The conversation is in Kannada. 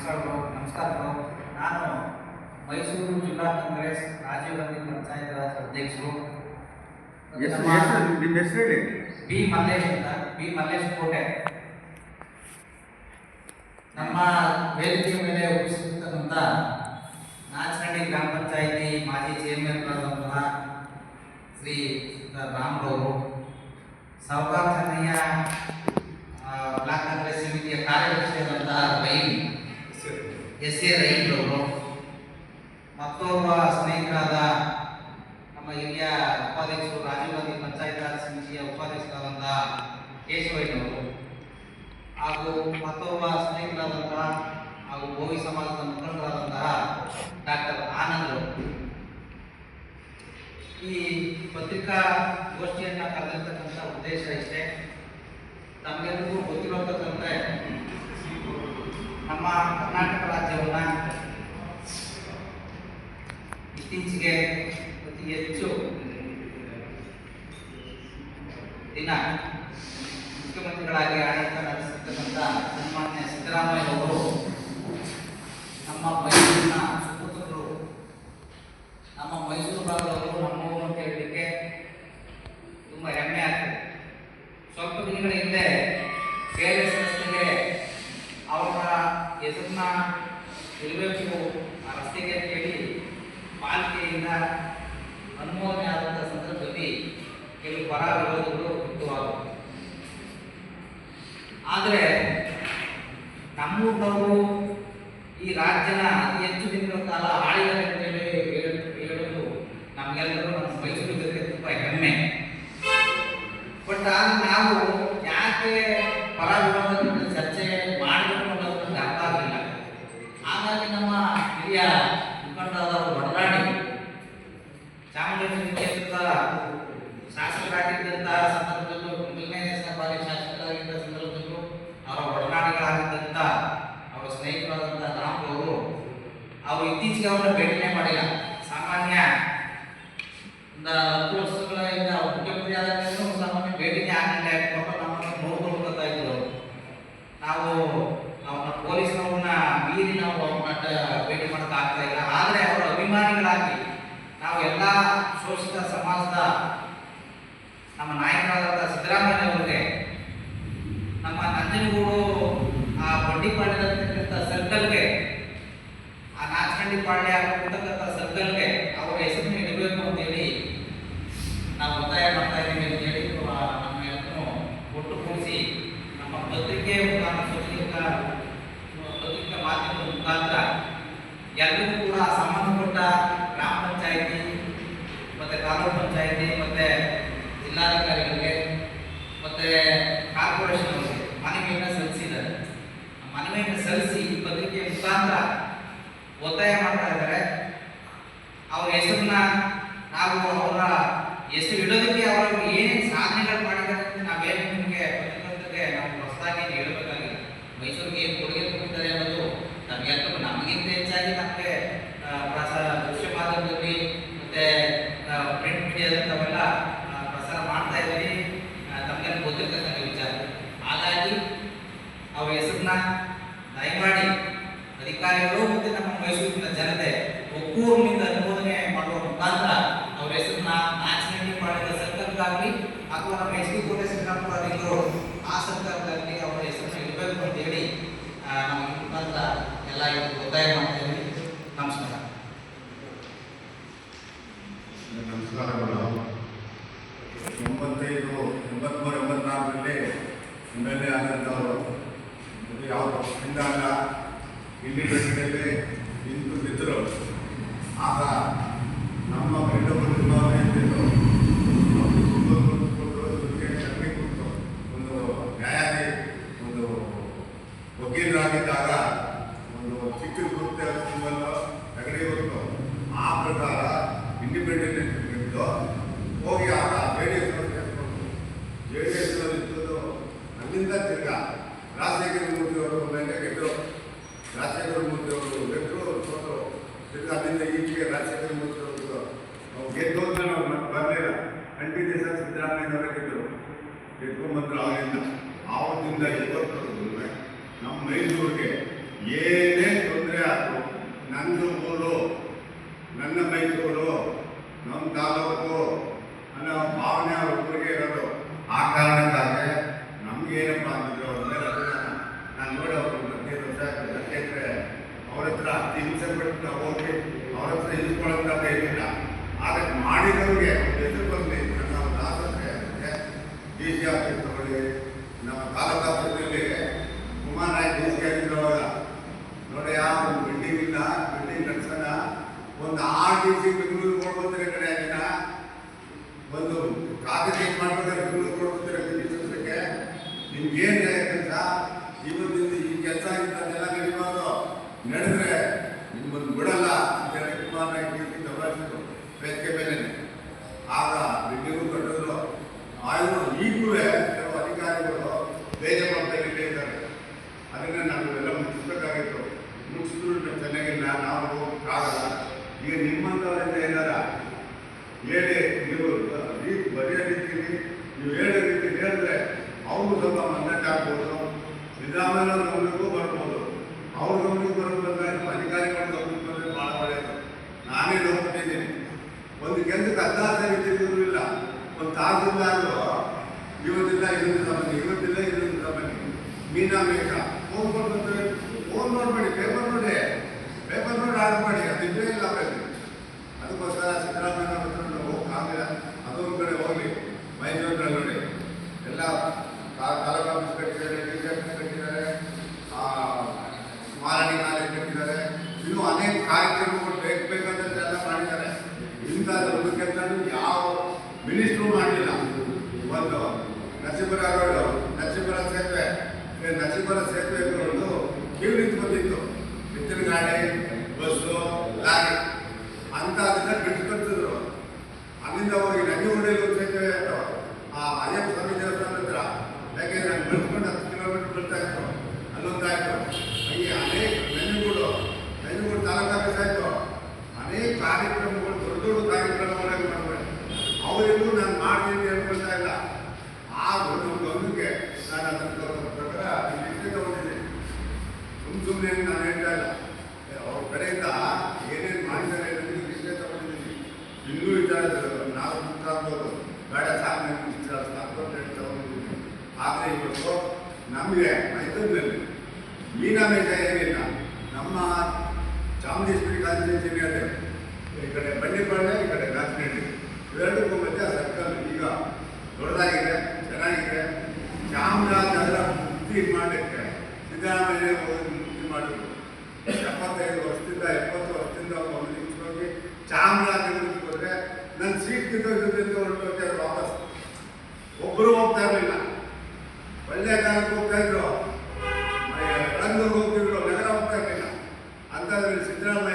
ನಮಸ್ಕಾರಗಳು. ನಾನು ಮೈಸೂರು ಜಿಲ್ಲಾ ಕಾಂಗ್ರೆಸ್ ರಾಜೀವ್ ಗಾಂಧಿ ಪಂಚಾಯತ್ ರಾಜ್ ಅಧ್ಯಕ್ಷರು. ನಿಮ್ಮ ಹೆಸರು ಹೇಳಿ. ಬಿ ಮಲ್ಲೇಶ್ ಅಂತ, ಬಿ ಮಲ್ಲೇಶ್ ಕೋಟೆ. ನಮ್ಮ ವೇದಿಕೆ ಮೇಲೆ ಉಪಸ್ಥಿತಂತ ನಾಚನಹಳ್ಳಿ ಗ್ರಾಮ ಪಂಚಾಯಿತಿ ಮಾಜಿ ಚೇರ್ಮನ್ ಆದಂತಹ ಶ್ರೀ ರಾಮ್ರವರು, ಸಾವುಕಾರ ಚೆನ್ನಯ್ಯ ಬ್ಲಾಕ್ ಕಾಂಗ್ರೆಸ್ ಸಮಿತಿಯ ಕಾರ್ಯದರ್ಶಿಯಾದಂತಹ ಎಸ್ ಎ ರೈತರವರು, ಮತ್ತೊಬ್ಬ ಸ್ನೇಹಿತರಾದ ನಮ್ಮ ಹಿರಿಯ ಉಪಾಧ್ಯಕ್ಷರು ರಾಜೀವ್ ಗಾಂಧಿ ಪಂಚಾಯತ್ ರಾಜ್ ಸಮಿತಿಯ ಉಪಾಧ್ಯಕ್ಷರಾದಂತಹ ಕೇಶವಯ್ಯನವರು, ಹಾಗೂ ಮತ್ತೊಬ್ಬ ಸ್ನೇಹಿತರಾದಂತಹ ಹಾಗೂ ಗೋವಿ ಸಮಾಜದ ಮುಖಂಡರಾದಂತಹ ಡಾಕ್ಟರ್ ಆನಂದ್. ಈ ಪತ್ರಿಕಾ ಗೋಷ್ಠಿಯನ್ನು ಕರೆದಿರ್ತಕ್ಕಂಥ ಉದ್ದೇಶ ಇಷ್ಟೇ. ತಮಗೆಲ್ಲರಿಗೂ ಗೊತ್ತಿರತಕ್ಕಂತೆ ನಮ್ಮ ಕರ್ನಾಟಕ ರಾಜ್ಯವನ್ನು ಇತ್ತೀಚೆಗೆ ಅತಿ ಹೆಚ್ಚು ದಿನ ಮುಖ್ಯಮಂತ್ರಿಗಳಾಗಿ ಆಡಳಿತ ನಡೆಸಿರ್ತಕ್ಕಂಥ ಸನ್ಮಾನ್ಯ ಸಿದ್ದರಾಮಯ್ಯ ಅವರು ನಮ್ಮ ಮೈಸೂರಿನ ಸುಪುತ್ರರು, ನಮ್ಮ ಮೈಸೂರು ಭಾಗದವರು ನಮ್ಮವರು ಅಂತ ಹೇಳಲಿಕ್ಕೆ ತುಂಬ ಹೆಮ್ಮೆ ಆಗ್ತದೆ. ಸ್ವಲ್ಪ ದಿನಗಳ ಹಿಂದೆ KRS ರಸ್ತೆಗೆ ಅವರ ಹೆಸರನ್ನ ಇರಬೇಕು ಆ ರಸ್ತೆಗೆ ಕೇಳಿ ಪಾಲಿಕೆಯಿಂದ ಅನುಮೋದನೆ ಆದಂಥ ಸಂದರ್ಭದಲ್ಲಿ ಕೆಲವು ಪರ ವಿರೋಧಗಳು ವ್ಯಕ್ತವಾದವು. ಆದರೆ ನಮ್ಮೂರಿನವರು ಈ ರಾಜ್ಯನ ಅತಿ ಹೆಚ್ಚು ದಿನಗಳ ಕಾಲ ಆಳಿದ್ದಾರೆ ಅಂತೇಳಿ ಹೇಳಲು ನಮಗೆಲ್ಲರೂ ನಮ್ಮ ಮೈಸೂರು ಜೊತೆ ತುಂಬ ಹೆಮ್ಮೆ. ಬಟ್ ಆಗ ನಾವು ಯಾಕೆ ಪರ ವಿರೋಧಗಳ ಚರ್ಚೆ ಮಾಡಬೇಕು ಅನ್ನೋದು ನಮಗೆ ಅರ್ಥ ಆಗಲಿಲ್ಲ. ಹಾಗಾಗಿ ನಮ್ಮ ಹಿರಿಯ ಮುಖಂಡರಾದವರು ಒಡನಾಡಿ ಚಾಮರಾಜನಗರ ಕ್ಷೇತ್ರದ ಶಾಸಕರಾಗಿದ್ದಂತಹ ಸಂದರ್ಭದಲ್ಲೂ, ಮೊದಲನೇ ಬಾರಿ ಶಾಸಕರಾಗಿದ್ದ ಸಂದರ್ಭದಲ್ಲೂ ಅವರ ಒಡನಾಡಿಗಳಾಗಿದ್ದಂಥ ಅವರ ಸ್ನೇಹಿತರಾದಂಥ ರಾಮರವರು ಅವರು ಇತ್ತೀಚೆಗೆ ಅವರನ್ನ ಭೇಟಿನೇ ಮಾಡಿಲ್ಲ. ಸಾಮಾನ್ಯ ಒಂದು 10 ವರ್ಷಗಳಿಂದ ಮುಖ್ಯಮಂತ್ರಿ ಆದಾಗ ಸಾಮಾನ್ಯ ಭೇಟಿನೇ ಆಗಲಿಲ್ಲ. ಯಾಕಂದ್ರೆ ನಮ್ಮನ್ನು ನೋಡ್ಕೊಳ್ತಾ ಇದ್ರು. ನಾವು ಅವ್ರನ್ನ ಪೊಲೀಸ್ನವ್ರನ್ನ ಮೀರಿ ನಾವು ಅವ್ರನ್ನ ಭೇಟಿ ಮಾಡೋಕೆ ಆಗ್ತಾ ಇಲ್ಲ. ಆದರೆ ಅವರ ಅಭಿಮಾನಿಗಳಾಗಿ ನಾವು ಎಲ್ಲ ಶೋಷಿತ ಸಮಾಜದ ನಮ್ಮ ನಾಯಕರಾದಂಥ ಸಿದ್ದರಾಮಯ್ಯನವರಿಗೆ ನಮ್ಮ ನಂಜನಗೂಡು ಆ ಬಂಡಿಪಾಳ್ಯದಲ್ಲಿರ್ತಕ್ಕಂಥ ಸರ್ಕಲ್ಗೆ, ಆ ನಾಚನಹಳ್ಳಿ ಪಾಳ್ಯ ಇರ್ತಕ್ಕಂಥ ಸರ್ಕಲ್ಗೆ ಅವರ ಹೆಸರನ್ನು ಇಡಬೇಕು ಅಂತೇಳಿ ನಾವು ಒತ್ತಾಯ ಮಾಡ್ತಾ ಇದ್ದೀವಿ ಅಂತ ಹೇಳಿ ನಮ್ಮ ಎಲ್ಲರೂ ಒಟ್ಟುಗೂಡಿಸಿ ನಮ್ಮ ಪತ್ರಿಕೆ ಮುಖಾಂತರ ಪತ್ರಿಕಾ ಮಾಧ್ಯಮದ ಮುಖಾಂತರ ಎಲ್ಲರಿಗೂ ಕೂಡ ಸಂಬಂಧಪಟ್ಟ ಗ್ರಾಮ ಪಂಚಾಯಿತಿ ಮತ್ತು ತಾಲೂಕು ಪಂಚಾಯಿತಿ ಮತ್ತು ಜಿಲ್ಲಾಧಿಕಾರಿಗಳಿಗೆ ಮತ್ತು ಕಾರ್ಪೊರೇಷನ್ ಅವರಿಗೆ ಮನವಿಯನ್ನು ಸಲ್ಲಿಸಿದ್ದಾರೆ. ಮನವಿಯನ್ನು ಸಲ್ಲಿಸಿ ಪತ್ರಿಕೆಯ ಮುಖಾಂತರ ಒತ್ತಾಯ ಮಾಡ್ತಾ ಇದ್ದಾರೆ. ಅವ್ರ ಹೆಸರನ್ನ ನಾವು ಅವರ ಹೆಸರು ಇಡೋದಕ್ಕೆ ಅವರು ಏನೇನು ಸಾಧನೆಗಳು ಮಾಡಿದ್ದಾರೆ ಅಂತ ನಾವೇನು ನಿಮಗೆ ಪತ್ರಕರ್ತರಿಗೆ ನಾವು ಹೊಸದಾಗಿ ಹೇಳಬೇಕಾಗಿಲ್ಲ. ಮೈಸೂರಿಗೆ ಏನು ಕೊಡುಗೆ ಕೊಟ್ಟಿದ್ದಾರೆ ಅನ್ನೋದು ನಮಗೆಲ್ಲರೂ, ನಮಗಿಂತ ಹೆಚ್ಚಾಗಿ ನಮಗೆ ದೃಶ್ಯ ಮಾಧ್ಯಮದಲ್ಲಿ ಮತ್ತು ಪ್ರಿಂಟ್ ಮೀಡಿಯಾದಂಥವೆಲ್ಲ ಪ್ರಸಾರ ಮಾಡ್ತಾ ಇದ್ದೀವಿ. ತಮಗೆಲ್ಲ ಗೊತ್ತಿರ್ತಕ್ಕಂಥ ವಿಚಾರ. ಹಾಗಾಗಿ ಅವ್ರ ಹೆಸರನ್ನ ದಯಮಾಡಿ ಅಧಿಕಾರಿಗಳು ಮತ್ತು ನಮ್ಮ ಮೈಸೂರಿನ ಜನತೆ ಒಕ್ಕೂರಿನಿಂದ ಅನುಮೋದನೆ ಮಾಡುವ ಮುಖಾಂತರ ಅವ್ರ ಹೆಸರನ್ನ ನಾಚನಹಳ್ಳಿ ಪಾಳ್ಯದ ಸರ್ಕಲ್ಗಾಗಲಿ ಅಥವಾ ನಮ್ಮ HD ಕೋಟೆ ಶ್ರೀರಾಮಪುರದಿದ್ರು ಆ ಸರ್ಕಲ್ಗಾಗಲಿ ಅವರ ಹೆಸರನ್ನ ಇಡಬೇಕು ಅಂತೇಳಿ ನಮ್ಮ ಮುಖಾಂತರ ಎಲ್ಲ ಒತ್ತಾಯ ಮಾಡ್ತಾ ಇದ್ದೀವಿ. ನಮಸ್ಕಾರ. ನಮಸ್ಕಾರಗಳು. 83-84ರಲ್ಲಿ MLA ಆದಂಥವರು ಯಾವ ಪಕ್ಷದಿಂದ ಅಲ್ಲ, ಇಂಡಿಪೆಂಡೆಂಟಲ್ಲಿ ನಿಂತು ಬಿದ್ದರು. ಆಗ ನಮ್ಮ ಬೆಂಗಳೂರು ಚುನಾವಣೆ ಅಂತಿದ್ದು ಒಂದು ಒಂದು ವಕೀಲರಾಗಿದ್ದಾಗ ಒಂದು ಚಿಕ್ಕ ಗುರುತ ನೆಗಡಿ ಬಂತು. ಆ ಪ್ರಕಾರ ಇಂಡಿಪೆಂಡೆಂಟ್ ಇದ್ದು ಹೋಗಿ ಆಗ JDS ಇದ್ದದ್ದು. ಅಲ್ಲಿಂದ ತಿರ್ಗಾ ರಾಜಶೇಖರ ಮೂರ್ತಿ ಅವರು ಮೇಲೆ ಗೆದ್ದರು. ರಾಜಶೇಖರ ಮೂರ್ತಿ ಅವರು ಗೆದ್ದರು, ಸೋತರು. ತಿರ್ಗಾ ಅಲ್ಲಿಂದ ಈಚೆಗೆ ರಾಜಶೇಖರ ಮೂರ್ತಿ ಅವರು ಗೆದ್ದೋದ್ರೆ ನಾವು ಬರಲಿಲ್ಲ. ಕಂಟಿನ್ಯೂಸ್ ಆಗಿ ಸಿದ್ದರಾಮಯ್ಯನವರೇ ಗೆದ್ಕೊಂಡ್ಬಂದ್ರು. ಅವರಿಂದ ಆವತ್ತಿಂದ ಇವತ್ತು ನಮ್ಮ ಮೈಸೂರಿಗೆ ಏನೇ ಬಿಡಲ್ಲ ಅಂತೇಳಿ ಕುಮಾರನಾಗಿ ಕೀರ್ತಿ ದಬಾಯಿಸಿದ್ರು ವೇದಿಕೆ ಮೇಲೆ. ಆಗ ಬಿಲ್ಡಿಂಗು ಕಟ್ಟಿದ್ರು. ಆದರೂ ಈಗಲೂ ಕೆಲವು ಅಧಿಕಾರಿಗಳು ಬೇಜವಾಬ್ದಾರಿಯಲ್ಲೇ ಇದ್ದಾರೆ. ಅದನ್ನೇ ನಾವೆಲ್ಲ ಮುಟ್ಟಿಸ್ಬೇಕಾಗಿತ್ತು. ಮುಟ್ಟಿಸಿದ್ರು ಚೆನ್ನಾಗಿಲ್ಲ, ನಾವು ಹೋಗಕ್ಕಾಗಲ್ಲ. ಈಗ ನಿಮ್ಮಂಥವರಿಂದ ಏನಾರ ಹೇಳಿ ನೀವು ಬರೆಯೋ ರೀತಿಯಲ್ಲಿ ನೀವು ಹೇಳೋ ರೀತಿಯಲ್ಲಿ ಹೇಳಿದ್ರೆ ಅವರು ಸ್ವಲ್ಪ ಮನ್ನಟ್ಟು ಆಗ್ಬೋದು. ಸಿದ್ದರಾಮಯ್ಯ ಗಮನಕ್ಕೂ ಬರ್ಬೋದು. ಅವ್ರ ಗಮನಕ್ಕೆ ಬರೋದು ಅಧಿಕಾರಿಗಳ ಗಮನಕ್ಕೆ ಬಂದರೆ ಭಾಳ ಒಳ್ಳೆಯದು. ನಾನೇ ನೋಡ್ಬಿಟ್ಟಿದ್ದೀನಿ. ಒಂದು ಕೆಲಸಕ್ಕೆ 16 ರೀತಿಯಲ್ಲೂ ಇಲ್ಲ. ಒಂದು ತಹಸೀಲ್ದಾರರು ಇವತ್ತಿಲ್ಲ ಇದರಿಂದ ಬನ್ನಿ, ಇವತ್ತಿಲ್ಲ ಇದರಿಂದ ಬನ್ನಿ, ಮೀನಾ ಮೇಕ ಫೋನ್ ಕೊಡ್ತಾರೆ. ಫೋನ್ ನೋಡ್ಬೇಡಿ, ಪೇಪರ್ ನೋಡಿ, ಪೇಪರ್ ನೋಡಿ ಆರ್ಡರ್ ಮಾಡಿ. ಅದಿದ್ದೇ ಇಲ್ಲ ಅವರಲ್ಲಿ. ಅದಕ್ಕೋಸ್ಕರ ಸಿದ್ದರಾಮಯ್ಯ ಹತ್ರ ಹೋಗಕ್ಕಾಗಿಲ್ಲ. ಅದೊಂದು ಕಡೆ ಹೋಗಲಿ. ಮೈಸೂರಿನಲ್ಲಿ ನೋಡಿ ಎಲ್ಲ ತಾಲೂಕು ಆಫೀಸ್ ಕಟ್ಟಿದ್ದಾರೆ, ಡಿ ಸಿ ಆಫೀಸ್ ಕಟ್ಟಿದ್ದಾರೆ, ಮಾರಾಣಿ ಕಾಲೇಜ್ ಕಟ್ಟಿದ್ದಾರೆ. ಇನ್ನೂ ಅನೇಕ ಕಾರ್ಯಕ್ರಮಗಳು ಬೇಕಂತ ಎಲ್ಲ ಮಾಡಿದ್ದಾರೆ. ಇಂಥ ದೊಡ್ಡ ಕೆಲಸ ಯಾವ ಮಿನಿಸ್ಟ್ರು ಮಾಡಲಿಲ್ಲ. ಒಂದು ನರಸೀಪುರ ರೋಡು, ನರಸೀಪುರ ಸೇತುವೆಗಳು ಕ್ಯೂ ನಿಂತು ಬಂದಿತ್ತು. ಎತ್ತಿನ ಗಾಡಿ, ಬಸ್ಸು, ಲಾರಿ ಅಂತ ಅದನ್ನ ಬಿಟ್ಕೊಳ್ತಿದ್ರು. ಅಲ್ಲಿಂದ ಹೋಗಿ ನದಿ ಹೊಡೆಯಲು ಸೇತುವೆ ಆ ಅಯ್ಯಪ್ಪ ಸ್ವಾಮಿ ದೇವಸ್ಥಾನ ಹತ್ರ, ಯಾಕೆಂದ್ರೆ ನಾನು ಬೆಳೆಸ್ಕೊಂಡು 10 ಕಿಲೋಮೀಟರ್ ಬರ್ತಾ ಇತ್ತು. ಅಲ್ಲೊಂದಾಯಿತು. ಹಾಗೆ ಅನೇಕ ನಂಜನಗೂಡು ತಾಲೂಕು ಆಫೀಸ್ ಆಯಿತು. ಅನೇಕ ಕಾರ್ಯಕ್ರಮಗಳು, ದೊಡ್ಡ ದೊಡ್ಡ ಕಾರ್ಯಕ್ರಮಗಳನ್ನು ಮಾಡಬೇಕು. ಅವರಿಗೂ ನಾನು ಮಾಡ್ತೀನಿ ಅನ್ಕೊಳ್ತಾ ಇಲ್ಲ. ಆ ಒಂದು ಗಮನಕ್ಕೆ ನಾನು ಅದರ ಪ್ರಕಾರ ಇಷ್ಟೇ ತಗೊಂಡಿದ್ದೀನಿ. ಸುಮ್ಮನೆ ನಾನು ಹೇಳ್ತಾ ಇಲ್ಲ. ಅವ್ರ ಕಡೆಯಿಂದ ಏನೇನು ಮಾಡಿದ್ದಾರೆ ಅನ್ನೋದು ಇಷ್ಟೇ ತಗೊಂಡಿದ್ದೀನಿ. ಇನ್ನೂ ಇದ್ದಾರೆ, ನಾವು ಆಗ್ಬೋದು, ಬೇಡ ಸಾಕು ಸಾಕು ಅಂತ ಹೇಳಿ ತಗೊಂಡಿದ್ದೀನಿ. ಆದರೆ ಇವತ್ತು ನಮಗೆ ಮೈಸೂರಿನಲ್ಲಿ ಮೀನಾ ಮೇಘ ಏನಿಲ್ಲ. ನಮ್ಮ ಚಾಮುಂಡೇಶ್ವರಿ ಕಾನ್ಸ್ಟಿಟ್ಯೂನ್ಸಿ ಅದೇ, ಈ ಕಡೆ ಬಂಡಿಪಾಳ್ಯ, ಈ ಕಡೆ ಕಾನ್ಸ್ಟಿಟ್ಯೂನ್ಸಿ, ಇವೆರಡಕ್ಕೂ ಮಧ್ಯೆ ಆ ಸರ್ಕಲ್ ಈಗ ದೊಡ್ಡದಾಗಿದೆ, ಚೆನ್ನಾಗಿದೆ. ಚಾಮರಾಜನಗರ ಮುಕ್ತಿ ಮಾಡಲಿಕ್ಕೆ ಸಿದ್ದರಾಮಯ್ಯ ಮುಕ್ತಿ ಮಾಡಿದ್ರು. 75 ವರ್ಷದಿಂದ 70 ವರ್ಷದಿಂದ ಹೋಗಿ ಚಾಮರಾಜನಗರಕ್ಕೆ ಹೋದರೆ ನನ್ನ ಸೀಟ್ ಕಿತ್ತೋದ್ರಿಂದ ಹೊರಟೋಗ್ತಾರೆ ವಾಪಸ್. ಒಬ್ಬರು ಹೋಗ್ತಾ ಇರಲಿಲ್ಲ. ಒಳ್ಳೆಯ ಕಾಲಕ್ಕೆ ಹೋಗ್ತಾ ಇದ್ರು, ಬೆಂಗಳೂರು ಹೋಗ್ತಿದ್ರು, ನಗರ ಹೋಗ್ತಾ ಇರಲಿಲ್ಲ. ಅಂಥದ್ರಲ್ಲಿ ಸಿದ್ದರಾಮಯ್ಯ